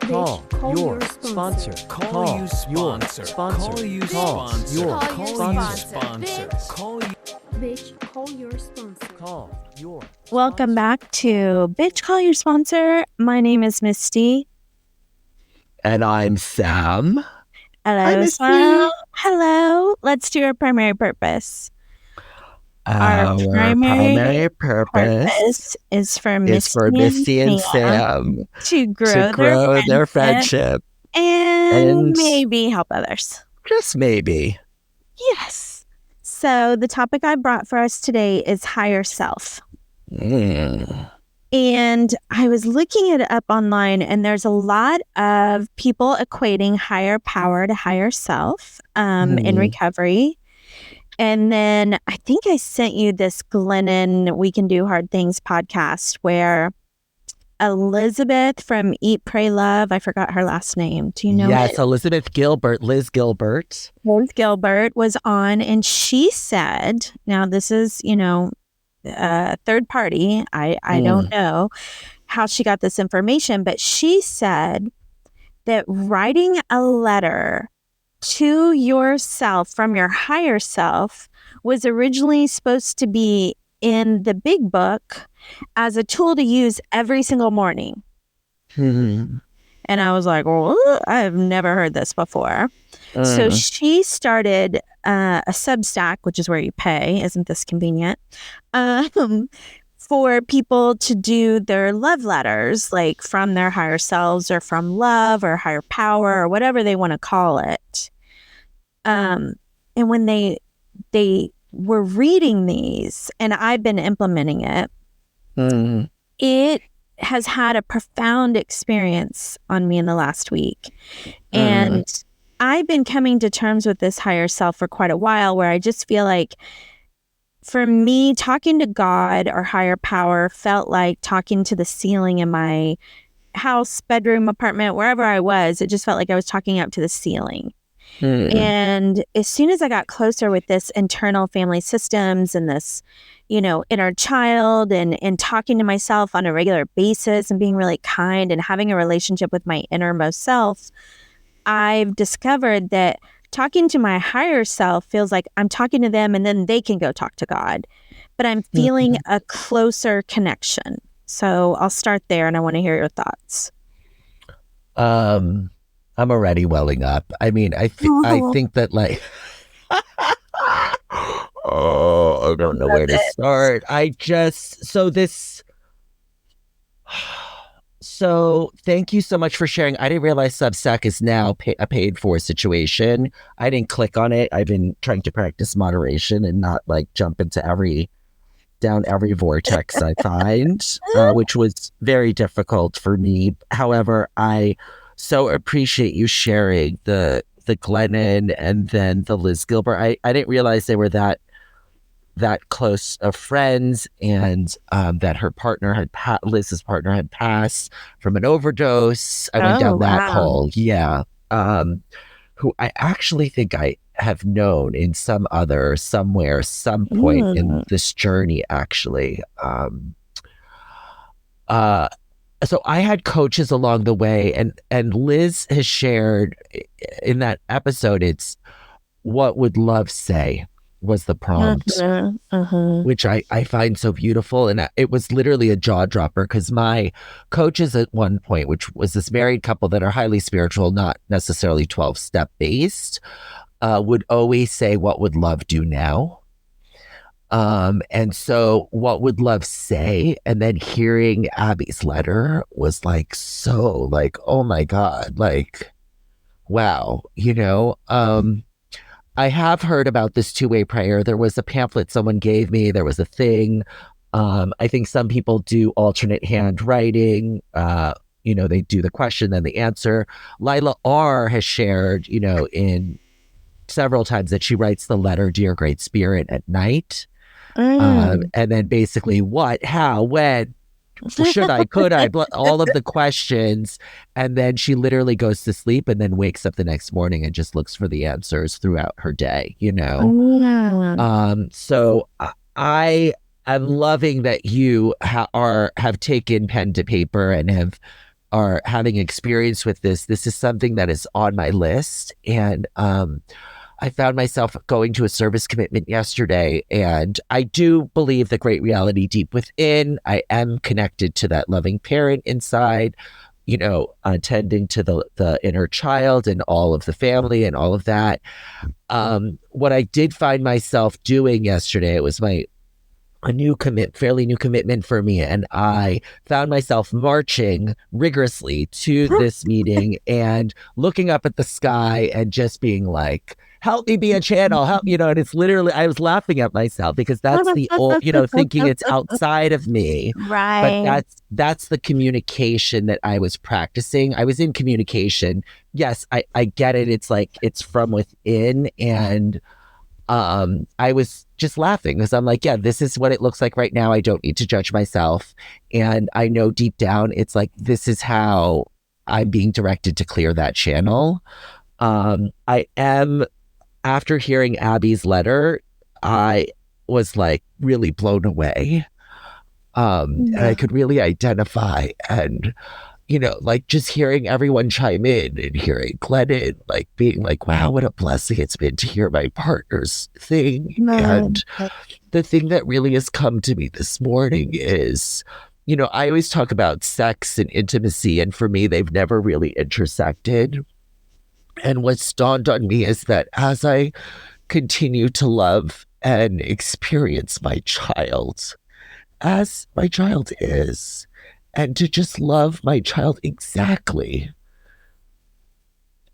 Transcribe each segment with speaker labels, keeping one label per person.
Speaker 1: Call your sponsor.
Speaker 2: Call you sponsor.
Speaker 1: Call you sponsor.
Speaker 3: Bitch, call your sponsor.
Speaker 1: Call your.
Speaker 4: Welcome back to Bitch Call Your Sponsor. My name is Misty.
Speaker 2: And I'm Sam.
Speaker 4: Hello,
Speaker 2: Misty.
Speaker 4: Sam. Hello. Let's do our primary purpose. Our primary purpose is for Misty and Sam to grow
Speaker 2: their friendship
Speaker 4: and maybe help others.
Speaker 2: Just maybe.
Speaker 4: Yes. So the topic I brought for us today is higher self. And I was looking it up online, and there's a lot of people equating higher power to higher self in recovery. And then I think I sent you this Glennon We Can Do Hard Things podcast where Elizabeth from Eat, Pray, Love, I forgot her last name. Do you know?
Speaker 2: Yes, Liz Gilbert
Speaker 4: Liz Gilbert was on, and she said, now this is, third party. I don't know how she got this information, but she said that writing a letter to yourself from your higher self was originally supposed to be in the big book as a tool to use every single morning. And I was like, well, I have never heard this before. So she started a Substack, which is where you pay. Isn't this convenient? For people to do their love letters, like from their higher selves or from love or higher power or whatever they want to call it. And when they were reading these, and I've been implementing it, it has had a profound experience on me in the last week. And I've been coming to terms with this higher self for quite a while, where I just feel like, for me, talking to God or higher power felt like talking to the ceiling in my house, bedroom, apartment, wherever I was. It just felt like I was talking up to the ceiling. And as soon as I got closer with this internal family systems and this, inner child and talking to myself on a regular basis and being really kind and having a relationship with my innermost self, I've discovered that talking to my higher self feels like I'm talking to them and then they can go talk to God. But I'm feeling a closer connection. So I'll start there, and I want to hear your thoughts.
Speaker 2: I'm already welling up. I mean, I think that, like, I don't know where to start. So thank you so much for sharing. I didn't realize Substack is now a paid for situation. I didn't click on it. I've been trying to practice moderation and not jump into down every vortex I find, which was very difficult for me. However, I so appreciate you sharing the Glennon and then the Liz Gilbert. I didn't realize they were that close of friends, and that her partner Liz's partner had passed from an overdose. I went down that hole. Yeah. Who I actually think I have known in some point in this journey, actually. So I had coaches along the way, and Liz has shared in that episode, it's what would love say was the prompt, which I find so beautiful. And it was literally a jaw dropper, because my coaches at one point, which was this married couple that are highly spiritual, not necessarily 12-step based, would always say, what would love do now? And so what would love say? And then hearing Abby's letter was oh my God, wow, I have heard about this two-way prayer. There was a pamphlet someone gave me. There was a thing. I think some people do alternate handwriting. They do the question, then the answer. Lila R. has shared, in several times that she writes the letter, Dear Great Spirit, at night. And then basically what, how, when, should I, could I, all of the questions. And then she literally goes to sleep and then wakes up the next morning and just looks for the answers throughout her day, So I am loving that you have taken pen to paper and have are having experience with this is something that is on my list. And I found myself going to a service commitment yesterday, and I do believe the great reality deep within. I am connected to that loving parent inside, attending to the inner child and all of the family and all of that. What I did find myself doing yesterday, it was fairly new commitment for me. And I found myself marching rigorously to this meeting and looking up at the sky and just being like, help me be a channel, help, and it's literally, I was laughing at myself because that's the old, thinking it's outside of me.
Speaker 4: Right.
Speaker 2: But that's the communication that I was practicing. I was in communication. Yes, I get it. It's like, it's from within. And I was just laughing because I'm like, yeah, this is what it looks like right now. I don't need to judge myself. And I know deep down, it's like, this is how I'm being directed to clear that channel. I am, after hearing Abby's letter, I was like really blown away. And I could really identify, and like just hearing everyone chime in and hearing Glennon, like being like, wow, what a blessing it's been to hear my partner's thing. And the thing that really has come to me this morning is, I always talk about sex and intimacy, and for me, they've never really intersected. And what's dawned on me is that as I continue to love and experience my child, as my child is, and to just love my child exactly,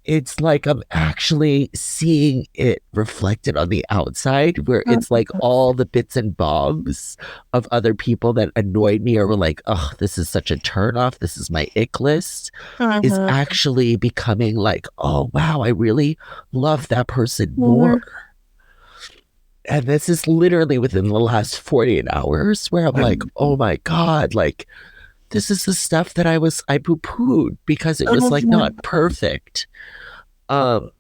Speaker 2: it's like I'm actually seeing it reflected on the outside, where it's like all the bits and bobs of other people that annoyed me or were like, oh, this is such a turnoff, this is my ick list, is actually becoming like, oh, wow, I really love that person more. And this is literally within the last 48 hours where I'm like, oh my God, like, this is the stuff that I poo-pooed because it was like not perfect. So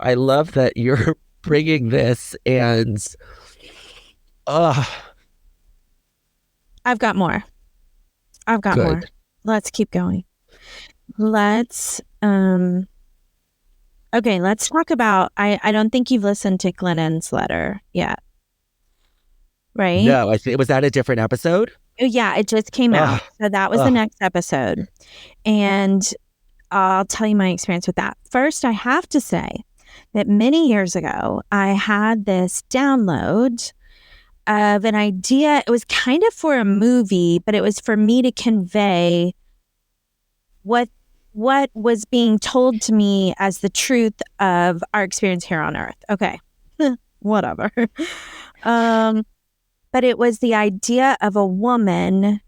Speaker 2: I love that you're bringing this, and
Speaker 4: I've got more. More. Let's keep going. Let's talk about, I don't think you've listened to Glennon's letter yet. Right?
Speaker 2: No, was that a different episode?
Speaker 4: Yeah, it just came out. So that was the next episode. And I'll tell you my experience with that. First, I have to say that many years ago, I had this download of an idea. It was kind of for a movie, but it was for me to convey what was being told to me as the truth of our experience here on Earth. Okay, whatever. But it was the idea of a woman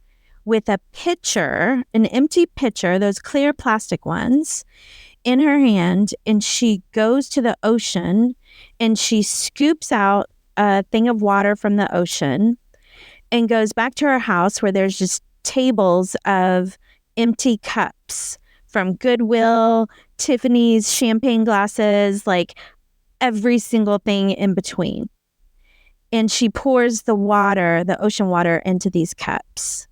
Speaker 4: with a pitcher, an empty pitcher, those clear plastic ones, in her hand, and she goes to the ocean and she scoops out a thing of water from the ocean and goes back to her house where there's just tables of empty cups from Goodwill, Tiffany's, champagne glasses, like every single thing in between. And she pours the water, the ocean water, into these cups.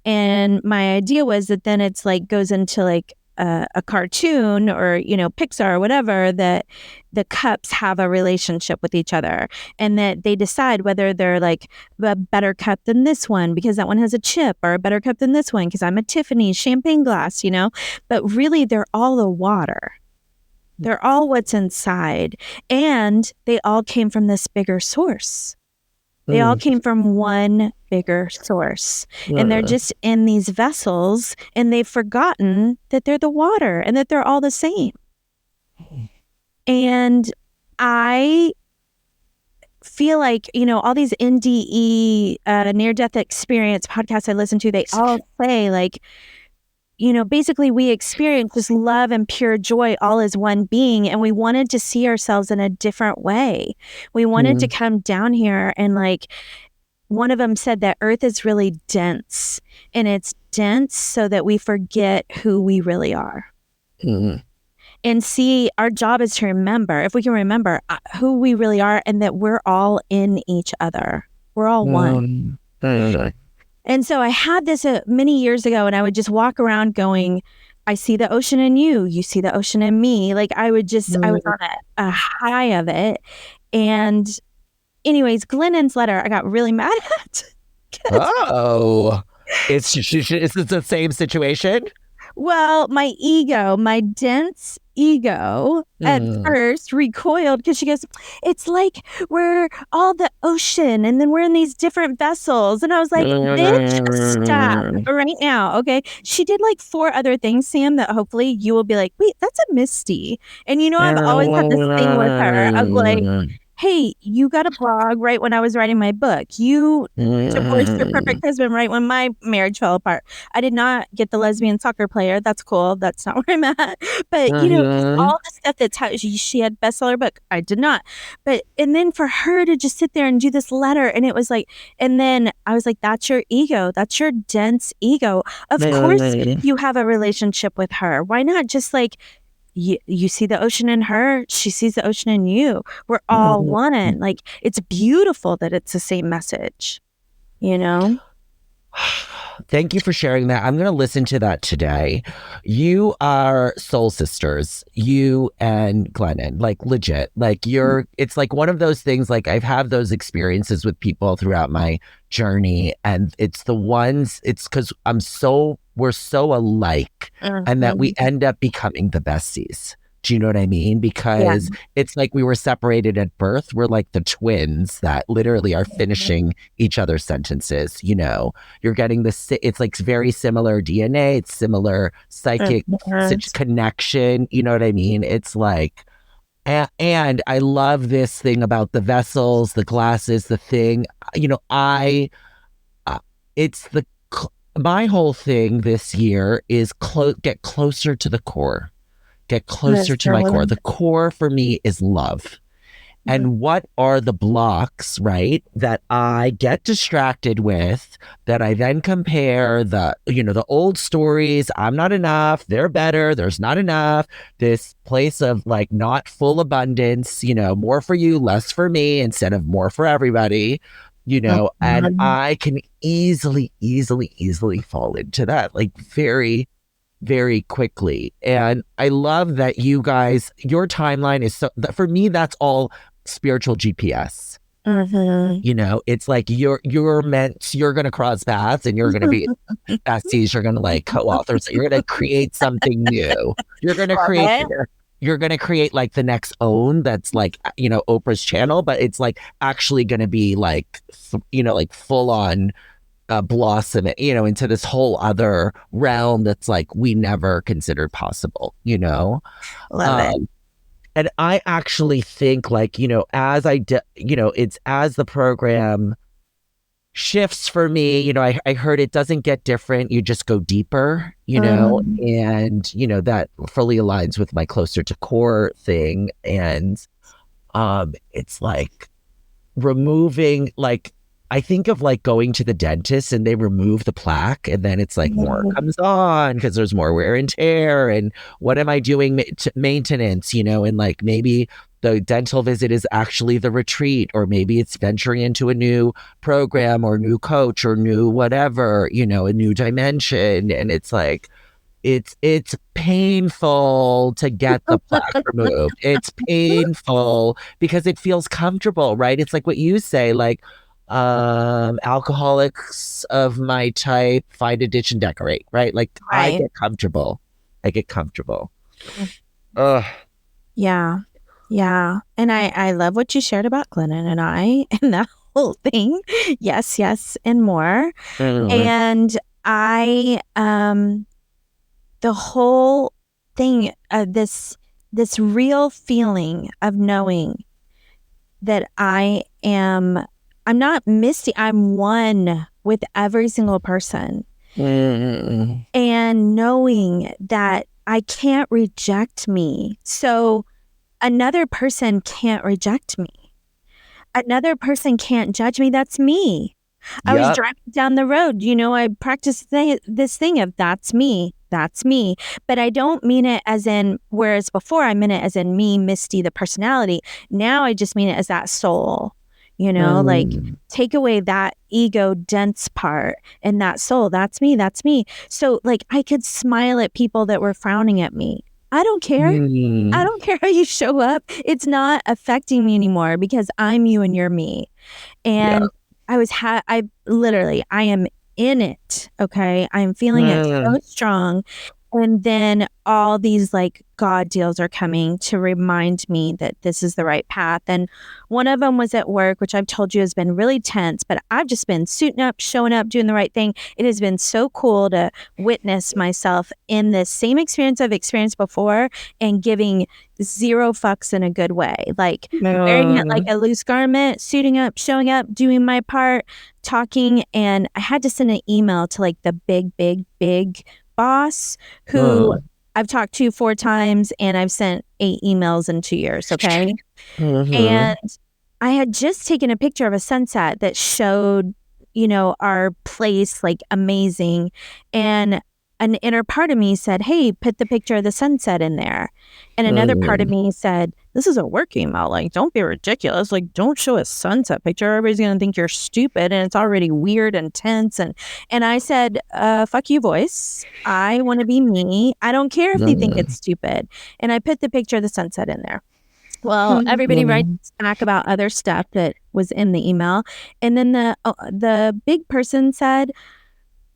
Speaker 4: And my idea was that then it's like goes into like a cartoon or, Pixar or whatever, that the cups have a relationship with each other and that they decide whether they're like a better cup than this one because that one has a chip, or a better cup than this one because I'm a Tiffany's champagne glass, But really, they're all the water. They're all what's inside. And they all came from this bigger source. They all came from one bigger source. And they're just in these vessels, and they've forgotten that they're the water and that they're all the same. And I feel like, all these NDE, near-death experience podcasts I listen to, they all say like, basically we experience this love and pure joy all as one being, and we wanted to see ourselves in a different way. We wanted to come down here, and like one of them said that Earth is really dense, and it's dense so that we forget who we really are. And see, our job is to remember, if we can remember who we really are, and that we're all in each other. We're all one. And so I had this many years ago, and I would just walk around going, I see the ocean in you. You see the ocean in me. Like I was on a high of it. And anyways, Glennon's letter, I got really mad at.
Speaker 2: Oh, is it the same situation?
Speaker 4: Well, my ego, my dense ego at first recoiled because she goes, it's like we're all the ocean and then we're in these different vessels. And I was like, bitch, stop right now. Okay. She did like 4 other things, Sam, that hopefully you will be like, wait, that's a Misty. And I've always had this thing with her of like, hey, you got a blog right when I was writing my book. You divorced your perfect husband right when my marriage fell apart. I did not get the lesbian soccer player. That's cool. That's not where I'm at. But, all the stuff that's how she had bestseller book. I did not. And then for her to just sit there and do this letter, and it was like, and then I was like, that's your ego. That's your dense ego. Of course you have a relationship with her. Why not just like, you see the ocean in her, she sees the ocean in you. We're all one. Like, it's beautiful that it's the same message,
Speaker 2: Thank you for sharing that. I'm going to listen to that today. You are soul sisters, you and Glennon, like legit. Like it's like one of those things, like I've had those experiences with people throughout my journey. And it's because we're so alike and that we end up becoming the besties. Do you know what I mean? Because it's like we were separated at birth. We're like the twins that literally are finishing each other's sentences. You're getting it's like very similar DNA. It's similar psychic connection. You know what I mean? It's like, and I love this thing about the vessels, the glasses, the thing, my whole thing this year is get closer to the core. Get closer to my core. The core for me is love. And what are the blocks, right, that I get distracted with, that I then compare the old stories, I'm not enough, they're better, there's not enough, this place of like not full abundance, more for you, less for me, instead of more for everybody, and I can easily fall into that, like very, very quickly. And I love that you guys, your timeline is for me, that's all spiritual GPS. It's like you're going to cross paths and you're going to be besties. You're going to like co-authors. You're going to create something new. You're going to create like the next OWN that's like, Oprah's channel, but it's like actually going to be like, like full on blossom it, into this whole other realm that's like we never considered possible,
Speaker 4: Love it.
Speaker 2: And I actually think like, as it's as the program shifts for me, I heard it doesn't get different. You just go deeper, and, that fully aligns with my closer to core thing. And it's like removing, like, I think of like going to the dentist and they remove the plaque and then it's like more comes on because there's more wear and tear. And what am I doing maintenance, and like maybe the dental visit is actually the retreat, or maybe it's venturing into a new program or new coach or new whatever, a new dimension. And it's like, it's painful to get the plaque removed. It's painful because it feels comfortable, right? It's like what you say, like, alcoholics of my type find a ditch and decorate, right? Like right. I get comfortable.
Speaker 4: Yeah. And I love what you shared about Glennon and I and that whole thing. Yes, and more. And I the whole thing, this real feeling of knowing that I'm not Misty. I'm one with every single person. And knowing that I can't reject me. So another person can't reject me. Another person can't judge me. That's me. I was driving down the road. I practiced this thing of that's me. But I don't mean it as in, whereas before I meant it as in me, Misty, the personality. Now I just mean it as that soul. you know, like take away that ego dense part and that soul. That's me. That's me. So like I could smile at people that were frowning at me. I don't care. I don't care how you show up. It's not affecting me anymore because I'm you and you're me. And I literally, I am in it. Okay. I'm feeling it so strong. And then all these like God deals are coming to remind me that this is the right path. And one of them was at work, which I've told you has been really tense, but I've just been suiting up, showing up, doing the right thing. It has been so cool to witness myself in this same experience I've experienced before and giving zero fucks in a good way. Like wearing it like a loose garment, suiting up, showing up, doing my part, talking. And I had to send an email to like the big boss who I've talked to 4 times and I've sent 8 emails in 2 years. Okay. And I had just taken a picture of a sunset that showed, you know, our place like amazing. And an inner part of me said, hey, put the picture of the sunset in there. And another part of me said, this is a work email. Like, don't be ridiculous. Like, don't show a sunset picture. Everybody's going to think you're stupid and it's already weird and tense. And I said, fuck you, voice. I want to be me. I don't care if they think it's stupid. And I put the picture of the sunset in there. Well, everybody writes back about other stuff that was in the email. And then the big person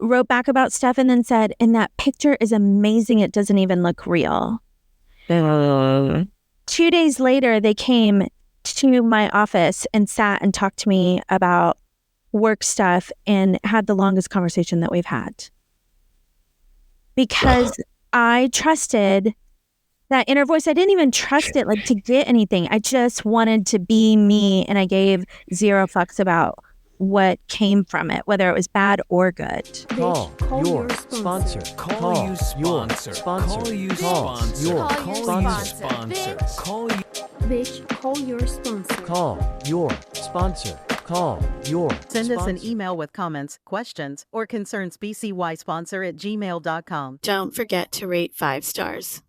Speaker 4: wrote back about stuff and then said, and that picture is amazing. It doesn't even look real. 2 days later, they came to my office and sat and talked to me about work stuff and had the longest conversation that we've had. Because I trusted that inner voice. I didn't even trust it like to get anything. I just wanted to be me, and I gave zero fucks about what came from it, whether it was bad or good.
Speaker 1: Call your sponsor. Call your sponsor. Call your sponsor. Call
Speaker 3: Bitch, call your sponsor.
Speaker 1: your sponsor. Call your
Speaker 5: Send us an
Speaker 1: sponsor.
Speaker 5: email with comments, questions, or concerns bcysponsor@gmail.com.
Speaker 6: Don't forget to rate 5 stars.